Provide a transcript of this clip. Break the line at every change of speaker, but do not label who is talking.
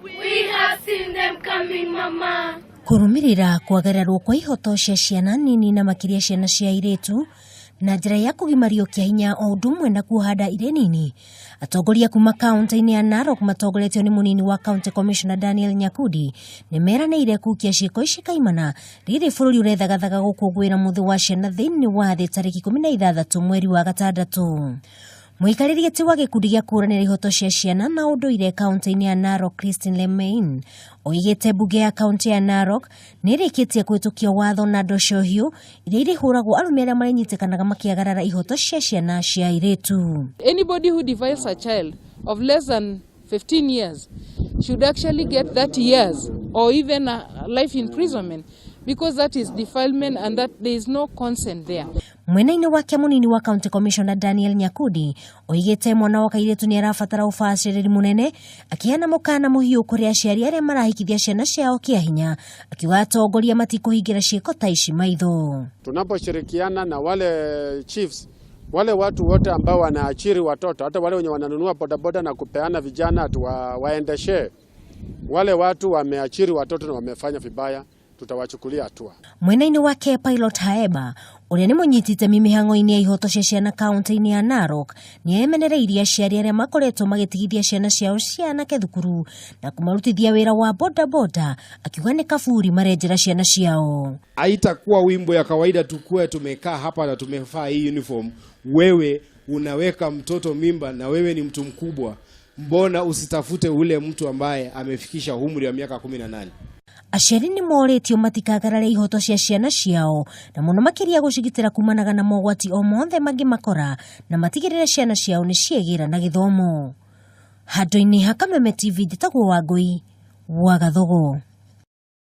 We have seen them coming, Mama.
Kurumirira kwagararwo kwa ihoto cia ciana nini na makiria ciana cia airitu na njira ya kugimario kia hinya o undu umwe na kuhanda ire nini. Atongoria kuuma kaunti-ini ya Narok matongoretio ni Munini wa County Commissioner Daniel Nyakundi nimeranĩire kukia ciiko icikaimana riri bururi urethagathaga gukungwira muthi wa ciana thiini wa thi tariki 16 mweri wa gatandatu. Muikarĩri gĩtĩ wa gĩkundi gĩa kũranĩra ihoto cia ciana na ũndũire kaunti-inĩ ya Narok Christine Lemain oigite bunge ya kaunti ya Narok nĩrĩkĩtie kũhĩtũkia watho na ndo ciohiũ iria irĩhũragwo arũme arĩa marĩnyitĩkanaga makiagarara ihoto cia ciana cia airitu.
Anybody who defiles a child of less than 15 years should actually get 30 years or even a life imprisonment because that is defilement and that there is no consent there.
Mwena-inĩ wake Munini wa County Commissioner Daniel Nyakundi oigite mwana wa kairitu nĩ arabatara ũbacĩrĩri munene akiheana mũkana mũhiũ kũrĩ aciari arĩa marahikithia ciana ciao kĩa hinya akiuga atongoria matikũhingĩra ciiko ta ici maitho.
Tunaposhirikiana na wale chiefs, wale watu wote ambao wanaachiri watoto, hata wale wenye wananunua bodaboda na kupeana vijana waendeshe, wale watu wameachiri watoto na wamefanya vibaya, tutawachukulia hatua.
Mwena-inĩ wake Pilot Haeba uria ni munyitite mimihango-ini ya ihoto cia ciana kaunti-ini ya Narok ni emenereirie aciari arĩa makoretwo magitigithia ciana ciao cianake thukuru na kumarutithia wĩra wa bodaboda akiuga ni kaburi marenjera ciana ciao.
Haitakuwa wimbo ya kawaida tukue tumekaa hapa na tumevaa hii uniform. Wewe unaweka mtoto mimba na wewe ni mtu mkubwa, mbona usitafute ule mtu ambaye amefikisha umri wa miaka 18?
Aciari nĩ moretio matikagarare ihoto cia ciana ciao na muno makiria gucigitira kumanaga na mogwati o mothe mangimakora na matigirire ciana ciao ni ciegira na githomo. Handũ-inĩ ha Kameme TV ndĩtagwo Wangui wa Gathogo.